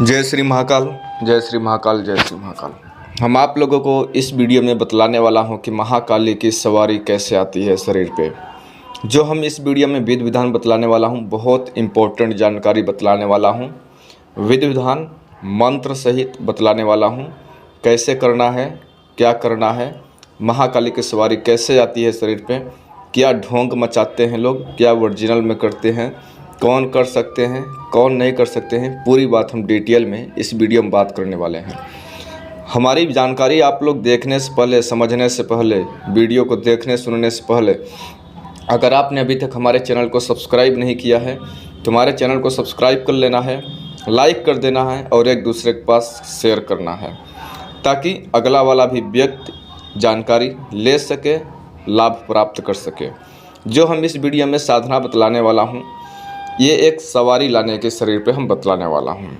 जय श्री महाकाल, जय श्री महाकाल, जय श्री महाकाल। हम आप लोगों को इस वीडियो में बतलाने वाला हूं कि महाकाली की सवारी कैसे आती है शरीर पे। जो हम इस वीडियो में विधि विधान बतलाने वाला हूं, बहुत इम्पोर्टेंट जानकारी बतलाने वाला हूं। विधि विधान मंत्र सहित बतलाने वाला हूं, कैसे करना है, क्या करना है, महाकाली की सवारी कैसे आती है शरीर पे, क्या ढोंग मचाते हैं लोग, क्या ओरिजिनल में करते हैं, कौन कर सकते हैं, कौन नहीं कर सकते हैं, पूरी बात हम डिटेल में इस वीडियो में बात करने वाले हैं। हमारी जानकारी आप लोग देखने से पहले, समझने से पहले, वीडियो को देखने सुनने से पहले, अगर आपने अभी तक हमारे चैनल को सब्सक्राइब नहीं किया है तो हमारे चैनल को सब्सक्राइब कर लेना है, लाइक कर देना है और एक दूसरे के पास शेयर करना है, ताकि अगला वाला भी व्यक्ति जानकारी ले सके, लाभ प्राप्त कर सके। जो हम इस वीडियो में साधना बतलाने वाला हूँ, ये एक सवारी लाने के शरीर पे हम बतलाने वाला हूँ।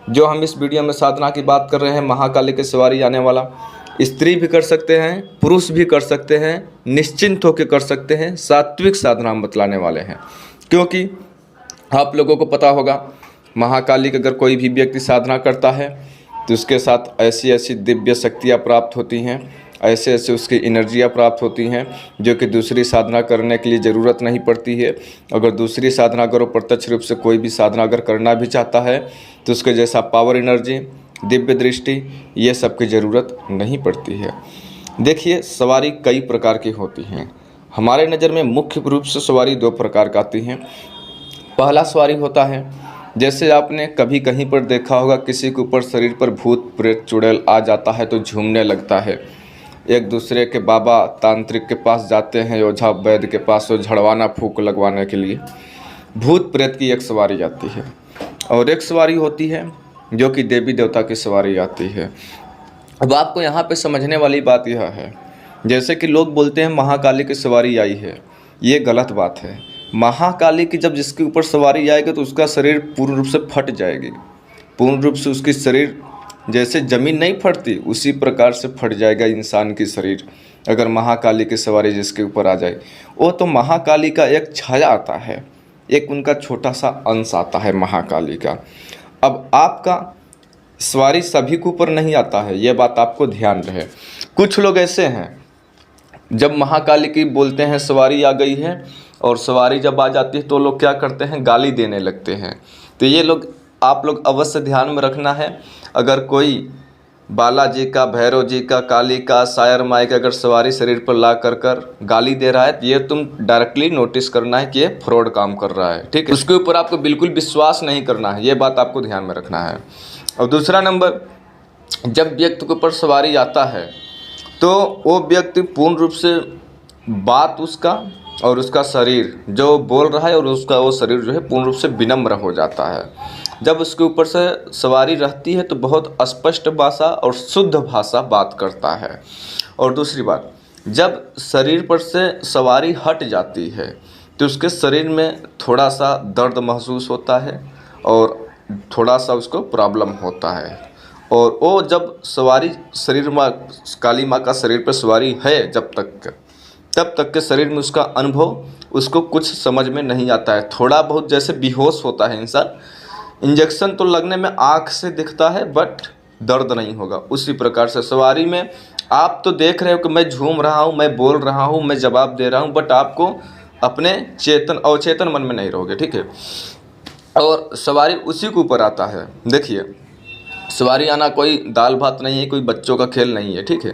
जो हम इस वीडियो में साधना की बात कर रहे हैं, महाकाली की सवारी आने वाला, स्त्री भी कर सकते हैं, पुरुष भी कर सकते हैं, निश्चिंत होकर कर सकते हैं। सात्विक साधना हम बतलाने वाले हैं, क्योंकि आप लोगों को पता होगा महाकाली की अगर कोई भी व्यक्ति साधना करता है तो उसके साथ ऐसी ऐसी दिव्य शक्तियाँ प्राप्त होती हैं, ऐसे ऐसे उसकी एनर्जियाँ प्राप्त होती हैं जो कि दूसरी साधना करने के लिए ज़रूरत नहीं पड़ती है। अगर दूसरी साधना अगर वो प्रत्यक्ष रूप से कोई भी साधना अगर करना भी चाहता है तो उसके जैसा पावर एनर्जी, दिव्य दृष्टि, ये सब की ज़रूरत नहीं पड़ती है। देखिए, सवारी कई प्रकार की होती हैं। हमारे नज़र में मुख्य रूप से सवारी दो प्रकार का आती हैं। पहला सवारी होता है, जैसे आपने कभी कहीं पर देखा होगा, किसी के ऊपर शरीर पर भूत प्रेत चुड़ैल आ जाता है तो झूमने लगता है। एक दूसरे के बाबा तांत्रिक के पास जाते हैं, ओझा वैद्य के पास, वो झड़वाना फूंक लगवाने के लिए। भूत प्रेत की एक सवारी आती है और एक सवारी होती है जो कि देवी देवता की सवारी आती है। अब आपको यहाँ पे समझने वाली बात यह है, जैसे कि लोग बोलते हैं महाकाली की सवारी आई है, ये गलत बात है। महाकाली की जब जिसके ऊपर सवारी आएगी तो उसका शरीर पूर्ण रूप से फट जाएगी, पूर्ण रूप से उसकी शरीर जैसे ज़मीन नहीं फटती उसी प्रकार से फट जाएगा इंसान की शरीर। अगर महाकाली की सवारी जिसके ऊपर आ जाए, वो तो महाकाली का एक छाया आता है, एक उनका छोटा सा अंश आता है महाकाली का। अब आपका सवारी सभी के ऊपर नहीं आता है, ये बात आपको ध्यान रहे। कुछ लोग ऐसे हैं, जब महाकाली की बोलते हैं सवारी आ गई है और सवारी जब आ जाती है तो लोग क्या करते हैं, गाली देने लगते हैं। तो ये लोग आप लोग अवश्य ध्यान में रखना है। अगर कोई बालाजी का, भैरव जी का, काली का, सायर माई का अगर सवारी शरीर पर ला कर गाली दे रहा है तो ये तुम डायरेक्टली नोटिस करना है कि ये फ्रॉड काम कर रहा है, ठीक है। उसके ऊपर आपको बिल्कुल विश्वास नहीं करना है, ये बात आपको ध्यान में रखना है। और दूसरा नंबर, जब व्यक्ति के ऊपर सवारी आता है तो वो व्यक्ति पूर्ण रूप से बात उसका और उसका शरीर जो बोल रहा है और उसका वो शरीर जो है पूर्ण रूप से विनम्र हो जाता है। जब उसके ऊपर से सवारी रहती है तो बहुत स्पष्ट भाषा और शुद्ध भाषा बात करता है। और दूसरी बात, जब शरीर पर से सवारी हट जाती है तो उसके शरीर में थोड़ा सा दर्द महसूस होता है और थोड़ा सा उसको प्रॉब्लम होता है। और वो जब सवारी शरीर में, काली माँ का शरीर पर सवारी है तब तक के शरीर में उसका अनुभव उसको कुछ समझ में नहीं आता है। थोड़ा बहुत जैसे बेहोश होता है इंसान, इंजेक्शन तो लगने में आँख से दिखता है बट दर्द नहीं होगा। उसी प्रकार से सवारी में आप तो देख रहे हो कि मैं झूम रहा हूँ, मैं बोल रहा हूँ, मैं जवाब दे रहा हूँ, बट आपको अपने अवचेतन मन में नहीं रहोगे, ठीक है। और सवारी उसी के ऊपर आता है। देखिए, सवारी आना कोई दाल भात नहीं है, कोई बच्चों का खेल नहीं है, ठीक है।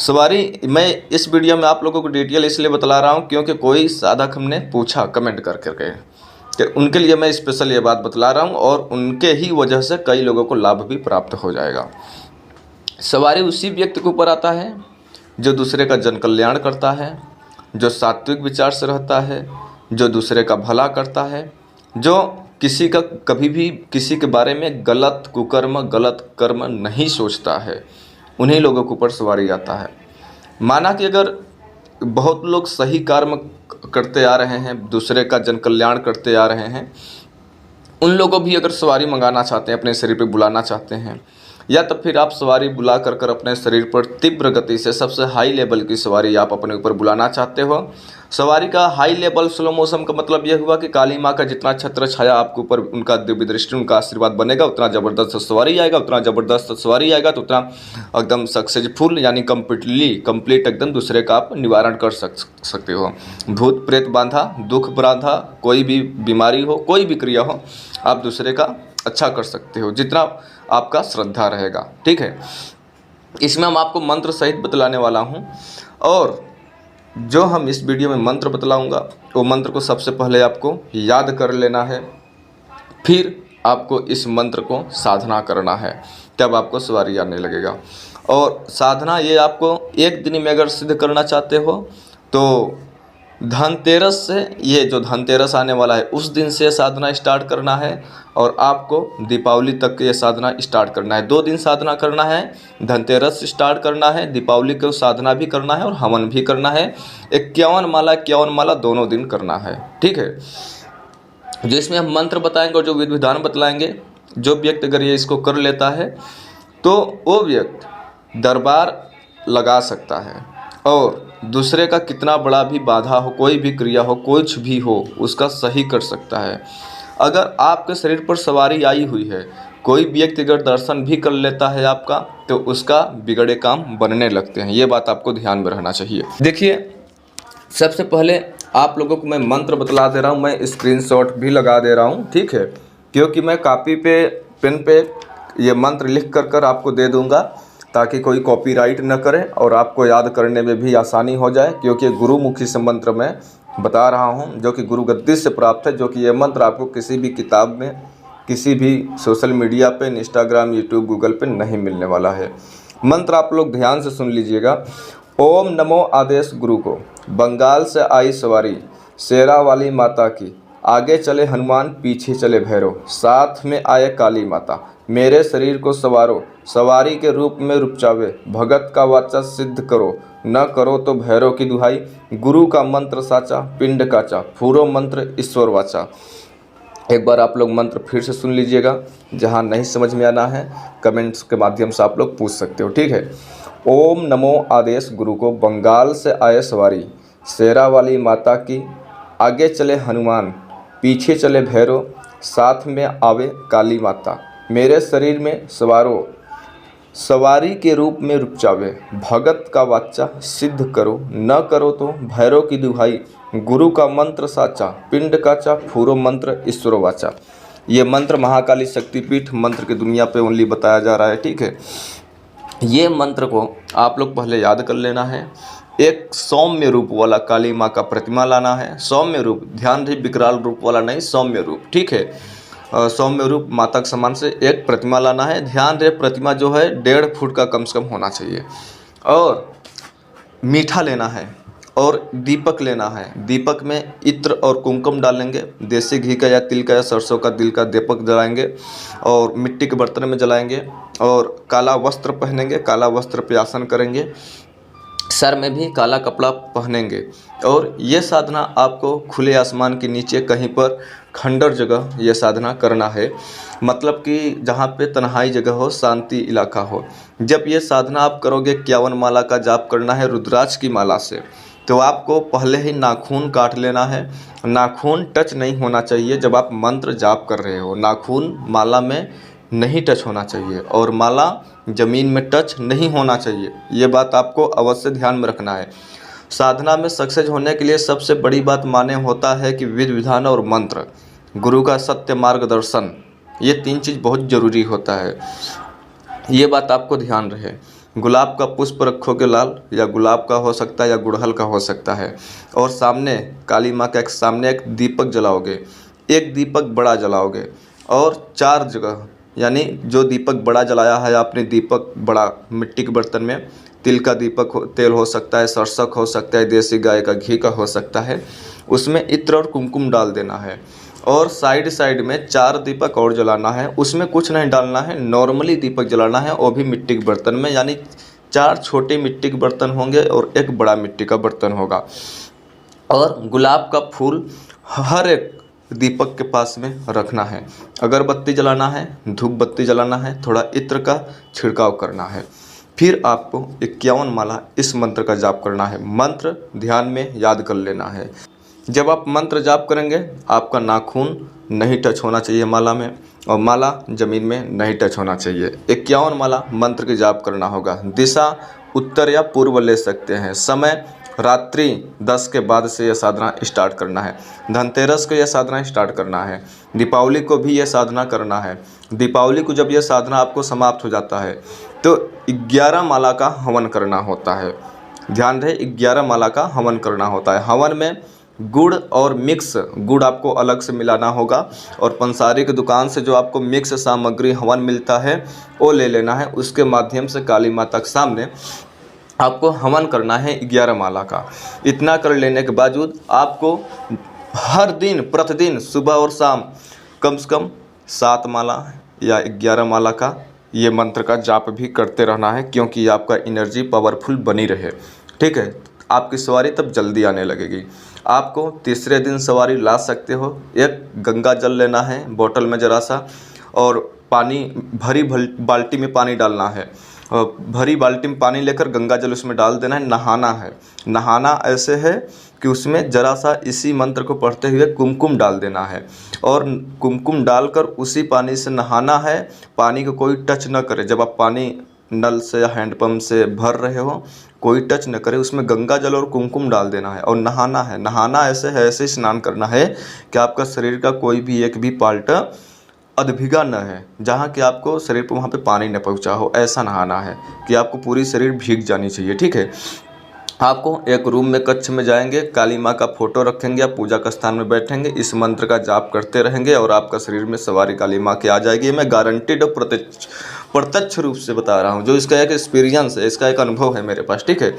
सवारी मैं इस वीडियो में आप लोगों को डिटेल इसलिए बतला रहा हूँ क्योंकि कोई साधक हमने पूछा कमेंट करके कि उनके लिए मैं स्पेशल ये बात बतला रहा हूँ और उनके ही वजह से कई लोगों को लाभ भी प्राप्त हो जाएगा। सवारी उसी व्यक्ति के ऊपर आता है जो दूसरे का जन कल्याण करता है, जो सात्विक विचार से रहता है, जो दूसरे का भला करता है, जो किसी का कभी भी किसी के बारे में गलत कुकर्म, गलत कर्म नहीं सोचता है, उन्हीं लोगों के ऊपर सवारी आता है। माना कि अगर बहुत लोग सही कर्म करते आ रहे हैं, दूसरे का जन कल्याण करते आ रहे हैं, उन लोगों भी अगर सवारी मंगाना चाहते हैं, अपने शरीर पे बुलाना चाहते हैं, या तो फिर आप सवारी बुला कर अपने शरीर पर तीव्र गति से सबसे हाई लेवल की सवारी आप अपने ऊपर बुलाना चाहते हो। सवारी का हाई लेवल स्लो मोशन का मतलब यह हुआ कि काली माँ का जितना छत्र छाया आपके ऊपर, उनका दिव्य दृष्टि, उनका आशीर्वाद बनेगा, उतना ज़बरदस्त सवारी आएगा, उतना ज़बरदस्त सवारी आएगा तो उतना एकदम सक्सेसफुल यानी कंप्लीट एकदम दूसरे का आप निवारण कर सकते हो। भूत प्रेत बांधा, दुख बांधा, कोई भी बीमारी हो, कोई भी क्रिया हो, आप दूसरे का अच्छा कर सकते हो जितना आपका श्रद्धा रहेगा। ठीक है, इसमें हम आपको मंत्र सहित बतलाने वाला हूँ, और जो हम इस वीडियो में मंत्र बतलाऊंगा वो मंत्र को सबसे पहले आपको याद कर लेना है, फिर आपको इस मंत्र को साधना करना है, तब आपको सवारी आने लगेगा। और साधना ये आपको एक दिन में अगर सिद्ध करना चाहते हो तो धनतेरस से, ये जो धनतेरस आने वाला है उस दिन से साधना स्टार्ट करना है, और आपको दीपावली तक ये साधना स्टार्ट करना है। 2 दिन साधना करना है, धनतेरस स्टार्ट करना है, दीपावली को साधना भी करना है और हवन भी करना है। 51 माला दोनों दिन करना है। ठीक है, जो इसमें हम मंत्र बताएंगे और जो विधि विधान बतलाएंगे, जो व्यक्ति अगर ये इसको कर लेता है तो वो व्यक्ति दरबार लगा सकता है, और दूसरे का कितना बड़ा भी बाधा हो, कोई भी क्रिया हो, कुछ भी हो, उसका सही कर सकता है। अगर आपके शरीर पर सवारी आई हुई है, कोई व्यक्ति अगर दर्शन भी कर लेता है आपका, तो उसका बिगड़े काम बनने लगते हैं। ये बात आपको ध्यान में रहना चाहिए। देखिए, सबसे पहले आप लोगों को मैं मंत्र बतला दे रहा हूँ, मैं स्क्रीनशॉट भी लगा दे रहा हूँ। ठीक है, क्योंकि मैं कॉपी पे पेन पे ये मंत्र लिख कर आपको दे दूँगा, ताकि कोई कॉपीराइट न करे और आपको याद करने में भी आसानी हो जाए, क्योंकि गुरुमुखी से मंत्र मैं बता रहा हूं, जो कि गुरु गद्दी से प्राप्त है, जो कि ये मंत्र आपको किसी भी किताब में, किसी भी सोशल मीडिया पे, इंस्टाग्राम, यूट्यूब, गूगल पे नहीं मिलने वाला है। मंत्र आप लोग ध्यान से सुन लीजिएगा। ओम नमो आदेश गुरु को, बंगाल से आई सवारी, शेरा वाली माता की, आगे चले हनुमान, पीछे चले भैरव, साथ में आए काली माता, मेरे शरीर को सवारो, सवारी के रूप में रुपचावे, भगत का वाचा सिद्ध करो, न करो तो भैरव की दुहाई, गुरु का मंत्र साचा, पिंड काचा, फूरो मंत्र ईश्वर वाचा। एक बार आप लोग मंत्र फिर से सुन लीजिएगा, जहां नहीं समझ में आना है कमेंट्स के माध्यम से आप लोग पूछ सकते हो। ठीक है, ओम नमो आदेश गुरु को, बंगाल से आए सवारी, शेरा वाली माता की, आगे चले हनुमान, पीछे चले भैरव, साथ में आवे काली माता, मेरे शरीर में सवारो, सवारी के रूप में रुपचावे, भगत का वाचा सिद्ध करो, न करो तो भैरव की दुहाई, गुरु का मंत्र साचा, पिंड काचा, फूरो मंत्र ईश्वर वाचा। ये मंत्र महाकाली शक्तिपीठ मंत्र की दुनिया पे ओनली बताया जा रहा है। ठीक है, ये मंत्र को आप लोग पहले याद कर लेना है। एक सौम्य रूप वाला काली माँ का प्रतिमा लाना है, सौम्य रूप, ध्यान रहे विकराल रूप वाला नहीं, सौम्य रूप। ठीक है, सौम्य रूप माता के समान से एक प्रतिमा लाना है। ध्यान रहे प्रतिमा जो है 1.5 फुट का कम से कम होना चाहिए, और मीठा लेना है, और दीपक लेना है। दीपक में इत्र और कुमकुम डालेंगे, देसी घी का या तिल का या सरसों का तिल का दीपक जलाएंगे, और मिट्टी के बर्तन में जलाएंगे, और काला वस्त्र पहनेंगे, काला वस्त्र पे आसन करेंगे, सर में भी काला कपड़ा पहनेंगे। और ये साधना आपको खुले आसमान के नीचे कहीं पर खंडर जगह ये साधना करना है, मतलब कि जहाँ पे तन्हाई जगह हो, शांति इलाका हो। जब ये साधना आप करोगे, 51 माला का जाप करना है रुद्राक्ष की माला से, तो आपको पहले ही नाखून काट लेना है। नाखून टच नहीं होना चाहिए जब आप मंत्र जाप कर रहे हो, नाखून माला में नहीं टच होना चाहिए, और माला ज़मीन में टच नहीं होना चाहिए। ये बात आपको अवश्य ध्यान में रखना है। साधना में सक्सेस होने के लिए सबसे बड़ी बात माने होता है कि विधि विधान और मंत्र, गुरु का सत्य मार्गदर्शन, ये 3 चीज़ बहुत ज़रूरी होता है। ये बात आपको ध्यान रहे। गुलाब का पुष्प रखोगे लाल, या गुलाब का हो सकता है या गुड़हल का हो सकता है, और सामने काली माँ के सामने एक दीपक जलाओगे, एक दीपक बड़ा जलाओगे, और 4 जगह, यानी जो दीपक बड़ा जलाया है आपने, दीपक बड़ा मिट्टी के बर्तन में, तिल का दीपक तेल हो सकता है, सरसों हो सकता है, देसी गाय का घी का हो सकता है, उसमें इत्र और कुमकुम डाल देना है, और साइड में 4 दीपक और जलाना है। उसमें कुछ नहीं डालना है, नॉर्मली दीपक जलाना है, वो भी मिट्टी के बर्तन में, यानी 4 छोटे मिट्टी के बर्तन होंगे और एक बड़ा मिट्टी का बर्तन होगा। और गुलाब का फूल हर एक दीपक के पास में रखना है। अगरबत्ती जलाना है, धूप बत्ती जलाना है, थोड़ा इत्र का छिड़काव करना है। फिर आपको 51 माला इस मंत्र का जाप करना है। मंत्र ध्यान में याद कर लेना है। जब आप मंत्र जाप करेंगे आपका नाखून नहीं टच होना चाहिए माला में, और माला ज़मीन में नहीं टच होना चाहिए। 51 माला मंत्र की जाप करना होगा। दिशा उत्तर या पूर्व ले सकते हैं। समय रात्रि 10 के बाद से यह साधना स्टार्ट करना है। धनतेरस को यह साधना स्टार्ट करना है। दीपावली को भी यह साधना करना है। दीपावली को जब यह साधना आपको समाप्त हो जाता है तो 11 माला का हवन करना होता है। ध्यान रहे, 11 माला का हवन करना होता है। हवन में गुड़ और मिक्स गुड़ आपको अलग से मिलाना होगा, और पंसारी की दुकान से जो आपको मिक्स सामग्री हवन मिलता है वो ले लेना है। उसके माध्यम से काली माता के सामने आपको हवन करना है 11 माला का। इतना कर लेने के बावजूद आपको हर दिन प्रतिदिन सुबह और शाम कम से कम 7 माला या 11 माला का ये मंत्र का जाप भी करते रहना है, क्योंकि आपका एनर्जी पावरफुल बनी रहे। ठीक है, आपकी सवारी तब जल्दी आने लगेगी। आपको तीसरे दिन सवारी ला सकते हो। एक गंगा जल लेना है बोतल में ज़रा सा, और पानी भरी बाल्टी में पानी डालना है। भरी बाल्टी में पानी लेकर गंगा जल उसमें डाल देना है। नहाना है। नहाना ऐसे है कि उसमें ज़रा सा इसी मंत्र को पढ़ते हुए कुमकुम डाल देना है, और कुमकुम डालकर उसी पानी से नहाना है। पानी को कोई टच न करे। जब आप पानी नल से या हैंडपम्प से भर रहे हो, कोई टच न करे, उसमें गंगा जल और कुमकुम डाल देना है और नहाना है। नहाना ऐसे है, ऐसे स्नान करना है कि आपका शरीर का कोई भी एक भी पार्ट अधभिगा न है, जहाँ कि आपको शरीर पर वहाँ पे पानी न पहुँचा हो। ऐसा नहाना है कि आपको पूरी शरीर भीग जानी चाहिए। ठीक है, आपको एक रूम में कक्ष में जाएंगे, काली माँ का फोटो रखेंगे, आप पूजा का स्थान में बैठेंगे, इस मंत्र का जाप करते रहेंगे और आपका शरीर में सवारी काली माँ की आ जाएगी। मैं गारंटीड और प्रत्यक्ष रूप से बता रहा हूँ, जो इसका एक एक्सपीरियंस है, इसका एक अनुभव है मेरे पास। ठीक है,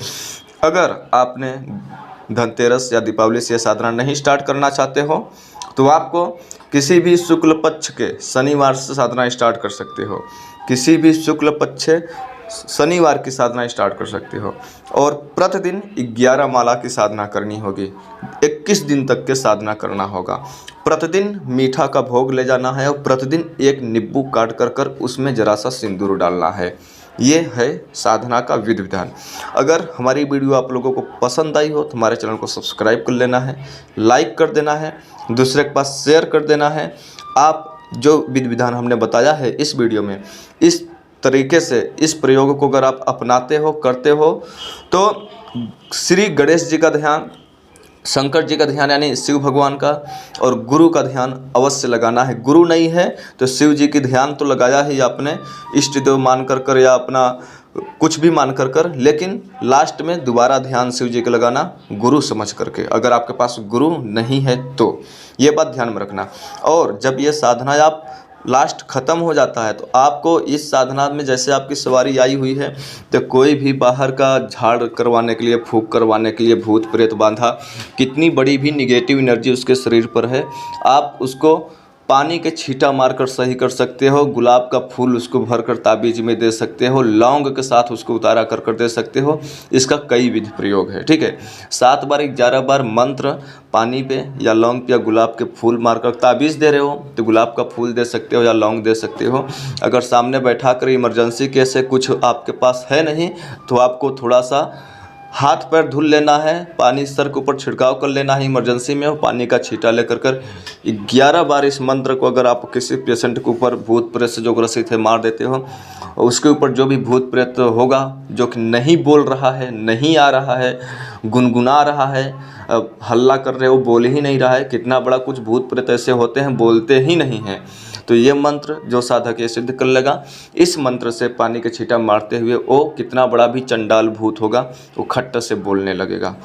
अगर आपने धनतेरस या दीपावली से साधना नहीं स्टार्ट करना चाहते हो तो आपको किसी भी शुक्ल पक्ष के शनिवार से साधना स्टार्ट कर सकते हो। किसी भी शुक्ल पक्ष शनिवार की साधना स्टार्ट कर सकते हो, और प्रतिदिन 11 माला की साधना करनी होगी। 21 दिन तक के साधना करना होगा। प्रतिदिन मीठा का भोग ले जाना है, और प्रतिदिन एक नींबू काट कर उसमें ज़रा सा सिंदूर डालना है। ये है साधना का विधि विधान। अगर हमारी वीडियो आप लोगों को पसंद आई हो तो हमारे चैनल को सब्सक्राइब कर लेना है, लाइक कर देना है, दूसरे के पास शेयर कर देना है। आप जो विधि विधान हमने बताया है इस वीडियो में, इस तरीके से इस प्रयोग को अगर आप अपनाते हो, करते हो, तो श्री गणेश जी का ध्यान, शंकर जी का ध्यान यानी शिव भगवान का, और गुरु का ध्यान अवश्य लगाना है। गुरु नहीं है तो शिव जी की ध्यान तो लगाया ही आपने, इष्ट देव मान कर या अपना कुछ भी मान कर, लेकिन लास्ट में दोबारा ध्यान शिव जी का लगाना गुरु समझ करके। अगर आपके पास गुरु नहीं है तो ये बात ध्यान में रखना। और जब ये साधना आप लास्ट ख़त्म हो जाता है तो आपको इस साधना में, जैसे आपकी सवारी आई हुई है तो कोई भी बाहर का झाड़ करवाने के लिए, फूंक करवाने के लिए भूत प्रेत बांधा, कितनी बड़ी भी निगेटिव एनर्जी उसके शरीर पर है, आप उसको पानी के छींटा मारकर सही कर सकते हो। गुलाब का फूल उसको भरकर ताबीज़ में दे सकते हो। लौंग के साथ उसको उतारा कर दे सकते हो। इसका कई विधि प्रयोग है। ठीक है, 7 बार 11 बार मंत्र पानी पे या लौंग पे या गुलाब के फूल मारकर, ताबीज़ दे रहे हो तो गुलाब का फूल दे सकते हो या लौंग दे सकते हो। अगर सामने बैठा कर इमरजेंसी के से कुछ आपके पास है नहीं तो आपको थोड़ा सा हाथ पैर धुल लेना है, पानी सर के ऊपर छिड़काव कर लेना है इमरजेंसी में, और पानी का छींटा लेकर 11 बार इस मंत्र को अगर आप किसी पेशेंट के ऊपर भूत प्रेत से जो ग्रसित है मार देते हो, उसके ऊपर जो भी भूत प्रेत होगा जो कि नहीं बोल रहा है, नहीं आ रहा है, गुनगुना रहा है, हल्ला कर रहे हो, बोल ही नहीं रहा है, कितना बड़ा कुछ भूत प्रेत ऐसे होते हैं बोलते ही नहीं हैं, तो ये मंत्र जो साधक ये सिद्ध कर लेगा, इस मंत्र से पानी के छींटा मारते हुए वो कितना बड़ा भी चंडाल भूत होगा वो खट्ट से बोलने लगेगा।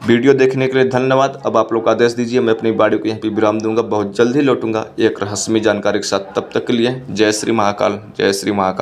वीडियो देखने के लिए धन्यवाद। अब आप लोग आदेश दीजिए, मैं अपनी वीडियो को यहीं पे विराम दूंगा। बहुत जल्द ही लौटूंगा एक रहस्यमय जानकारी के साथ। तब तक के लिए जय श्री महाकाल, जय श्री महाकाल।